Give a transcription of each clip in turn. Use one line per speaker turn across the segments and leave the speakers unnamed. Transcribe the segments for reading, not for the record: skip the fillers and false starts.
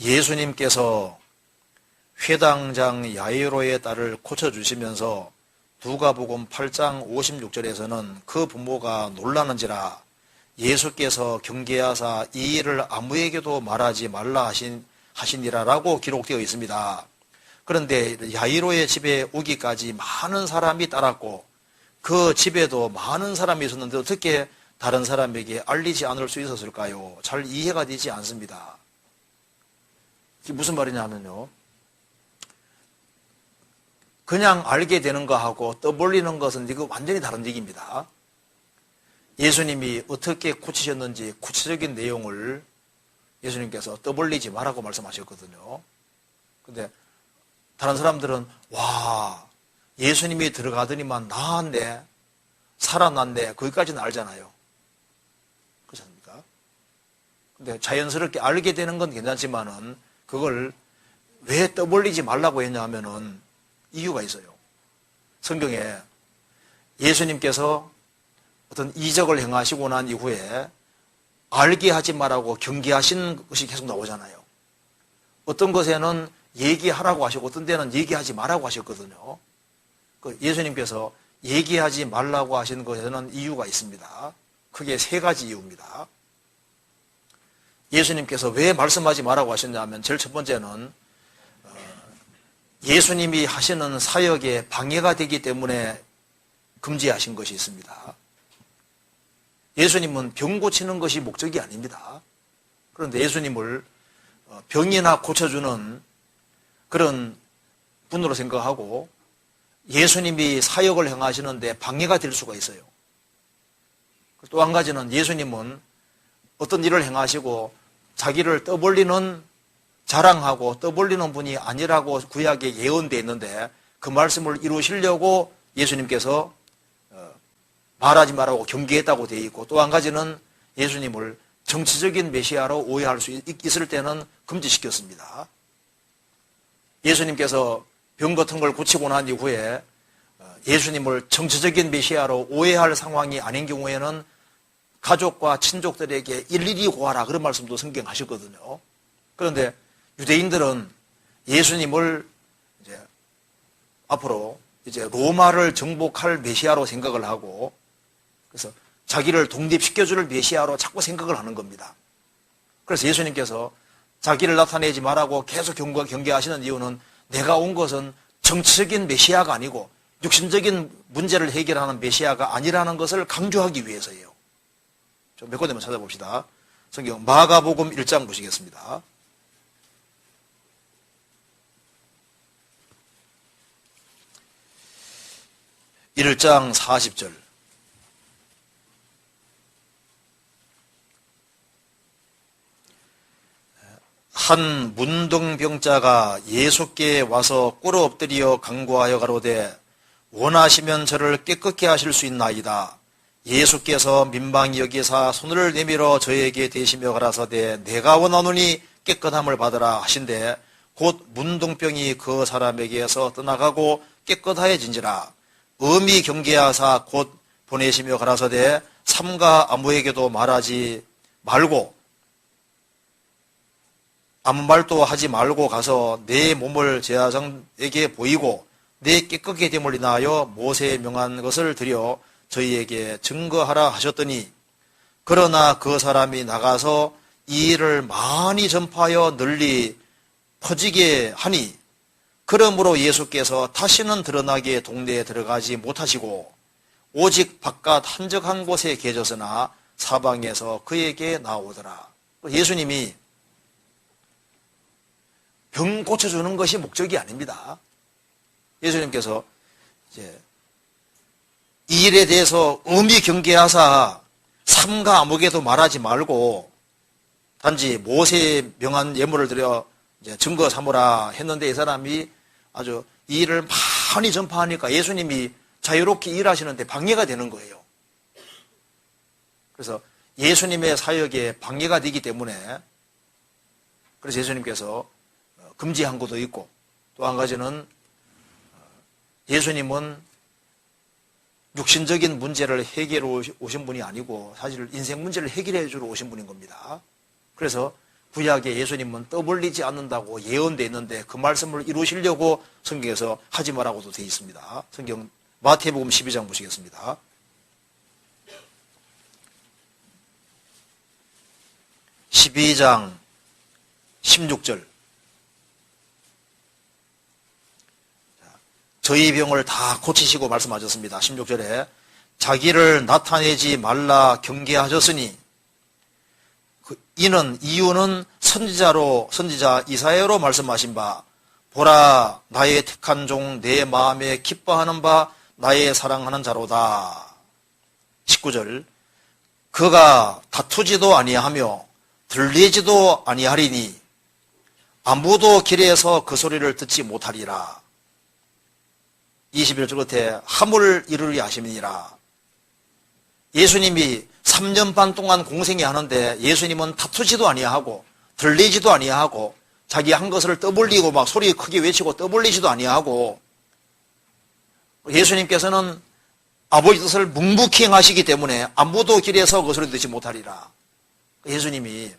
예수님께서 회당장 야이로의 딸을 고쳐주시면서 누가복음 8장 56절에서는 그 부모가 놀라는지라 예수께서 경계하사 이 일을 아무에게도 말하지 말라 하시니라라고 기록되어 있습니다. 그런데 야이로의 집에 오기까지 많은 사람이 따랐고 그 집에도 많은 사람이 있었는데 어떻게 다른 사람에게 알리지 않을 수 있었을까요? 잘 이해가 되지 않습니다. 이게 무슨 말이냐면요, 그냥 알게 되는 거하고 떠벌리는 것은 이거 완전히 다른 얘기입니다. 예수님이 어떻게 고치셨는지 구체적인 내용을 예수님께서 떠벌리지 말라고 말씀하셨거든요. 근데 다른 사람들은 와, 예수님이 들어가더니만 나았네, 살아났네, 거기까지는 알잖아요. 그렇지 않습니까? 근데 자연스럽게 알게 되는 건 괜찮지만은 그걸 왜 떠벌리지 말라고 했냐 하면은 이유가 있어요. 성경에 예수님께서 어떤 이적을 행하시고 난 이후에 알게 하지 말라고 경계하신 것이 계속 나오잖아요. 어떤 것에는 얘기하라고 하시고 어떤 데는 얘기하지 말라고 하셨거든요. 예수님께서 얘기하지 말라고 하신 것에는 이유가 있습니다. 크게 세 가지 이유입니다. 예수님께서 왜 말씀하지 말라고 하셨냐면 제일 첫 번째는 예수님이 하시는 사역에 방해가 되기 때문에 금지하신 것이 있습니다. 예수님은 병 고치는 것이 목적이 아닙니다. 그런데 예수님을 병이나 고쳐주는 그런 분으로 생각하고 예수님이 사역을 행하시는데 방해가 될 수가 있어요. 또 한 가지는 예수님은 어떤 일을 행하시고 자기를 떠벌리는, 자랑하고 떠벌리는 분이 아니라고 구약에 예언되어 있는데 그 말씀을 이루시려고 예수님께서 말하지 말라고 경계했다고 되어 있고, 또 한 가지는 예수님을 정치적인 메시아로 오해할 수 있을 때는 금지시켰습니다. 예수님께서 병 같은 걸 고치고 난 이후에 예수님을 정치적인 메시아로 오해할 상황이 아닌 경우에는 가족과 친족들에게 일일이 고하라, 그런 말씀도 성경 하셨거든요. 그런데 유대인들은 예수님을 이제 앞으로 이제 로마를 정복할 메시아로 생각을 하고, 그래서 자기를 독립시켜줄 메시아로 자꾸 생각을 하는 겁니다. 그래서 예수님께서 자기를 나타내지 말라고 계속 경계하시는 이유는 내가 온 것은 정치적인 메시아가 아니고 육신적인 문제를 해결하는 메시아가 아니라는 것을 강조하기 위해서예요. 좀 몇 군데만 찾아봅시다. 성경 마가복음 1장 보시겠습니다. (1장) 40절. 한 문둥병자가 예수께 와서 꿇어 엎드려 간구하여 가로되 원하시면 저를 깨끗게 하실 수 있나이다. 예수께서 민방히 여기사 손을 내밀어 저에게 대시며 가라사대 내가 원하노니 깨끗함을 받으라 하신대 곧 문둥병이 그 사람에게서 떠나가고 깨끗하여진지라. 엄히 경계하사 곧 보내시며 가라사대 삼가 아무에게도 말하지 말고 아무 말도 하지 말고 가서 내 몸을 제사장에게 보이고 내 깨끗게 됨을 인하여 모세에 명한 것을 드려 저희에게 증거하라 하셨더니 그러나 그 사람이 나가서 이 일을 많이 전파하여 널리 퍼지게 하니 그러므로 예수께서 다시는 드러나게 동네에 들어가지 못하시고 오직 바깥 한적한 곳에 계셨으나 사방에서 그에게 나오더라. 예수님이 병 고쳐주는 것이 목적이 아닙니다. 예수님께서 이제 이 일에 대해서 엄히 경계하사 삼가 아무에게도 말하지 말고 단지 모세의 명한 예물을 드려 이제 증거 삼으라 했는데 이 사람이 아주 이 일을 많이 전파하니까 예수님이 자유롭게 일하시는데 방해가 되는 거예요. 그래서 예수님의 사역에 방해가 되기 때문에 그래서 예수님께서 금지한 것도 있고 또 한 가지는 예수님은 육신적인 문제를 해결해 오신 분이 아니고 사실 인생 문제를 해결해 주러 오신 분인 겁니다. 그래서 구약의 예수님은 떠벌리지 않는다고 예언되어 있는데 그 말씀을 이루시려고 성경에서 하지 말라고도 되어 있습니다. 성경 마태복음 12장 보시겠습니다. 12장 16절. 저희 병을 다 고치시고 말씀하셨습니다. 16절에 자기를 나타내지 말라 경계하셨으니 이유는 선지자 이사야로 말씀하신 바 보라 나의 택한 종 내 마음에 기뻐하는 바 나의 사랑하는 자로다. 19절 그가 다투지도 아니하며 들리지도 아니하리니 아무도 길에서 그 소리를 듣지 못하리라. 21절 끝에 함을 이루리 하심이니라. 예수님이 3년 반 동안 공생이 하는데 예수님은 다투지도 아니하고 들리지도 아니하고 자기 한 것을 떠벌리고 막 소리 크게 외치고 떠벌리지도 아니하고 예수님께서는 아버지 뜻을 묵묵히 행하시기 때문에 아무도 길에서 그 소리 듣지 못하리라. 예수님이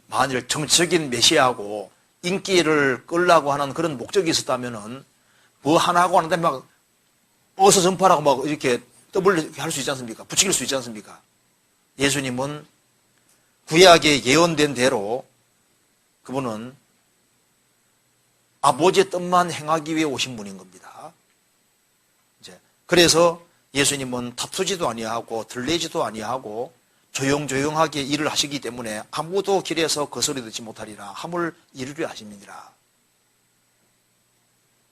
만일 정치적인 메시아하고 인기를 끌려고 하는 그런 목적이 있었다면은 뭐 하나 하고 하는데 막 어서 전파라고 막 이렇게 떠벌리게 할 수 있지 않습니까? 부추길 수 있지 않습니까? 예수님은 구약에 예언된 대로 그분은 아버지의 뜻만 행하기 위해 오신 분인 겁니다. 그래서 예수님은 다투지도 아니하고 들리지도 아니하고 조용조용하게 일을 하시기 때문에 아무도 길에서 그 소리 듣지 못하리라. 함을 이루려 하심이니라.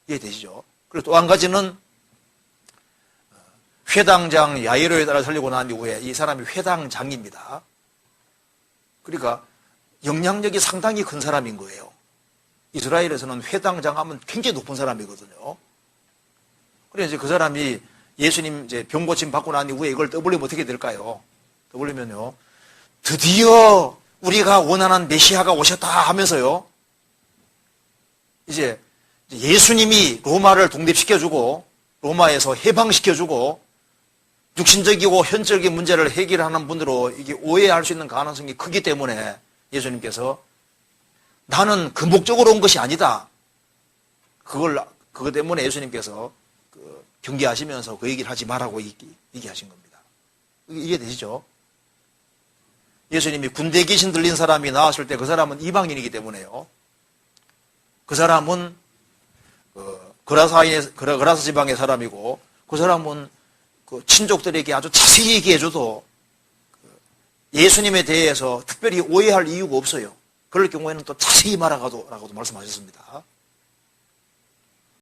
이해되시죠? 그리고 또 한 가지는 회당장 야이로에 따라 살리고 난 이후에 이 사람이 회당장입니다. 그러니까 영향력이 상당히 큰 사람인 거예요. 이스라엘에서는 회당장 하면 굉장히 높은 사람이거든요. 그래서 이제 그 사람이 예수님 이제 병 고침 받고 난 이후에 이걸 떠벌리면 어떻게 될까요? 떠벌리면요. 드디어 우리가 원하는 메시아가 오셨다 하면서요. 이제 예수님이 로마를 독립시켜주고 로마에서 해방시켜주고 육신적이고 현적인 문제를 해결하는 분으로 이게 오해할 수 있는 가능성이 크기 때문에 예수님께서 나는 그 목적으로 온 것이 아니다. 그것 때문에 예수님께서 경계하시면서 그 얘기를 하지 말라고 얘기하신 겁니다. 이해되시죠? 예수님이 군대 귀신 들린 사람이 나왔을 때 그 사람은 이방인이기 때문에요. 그 사람은 그라사 지방의 사람이고 그 사람은 그 친족들에게 아주 자세히 얘기해줘도 예수님에 대해서 특별히 오해할 이유가 없어요. 그럴 경우에는 또 자세히 말하라고도 말씀하셨습니다.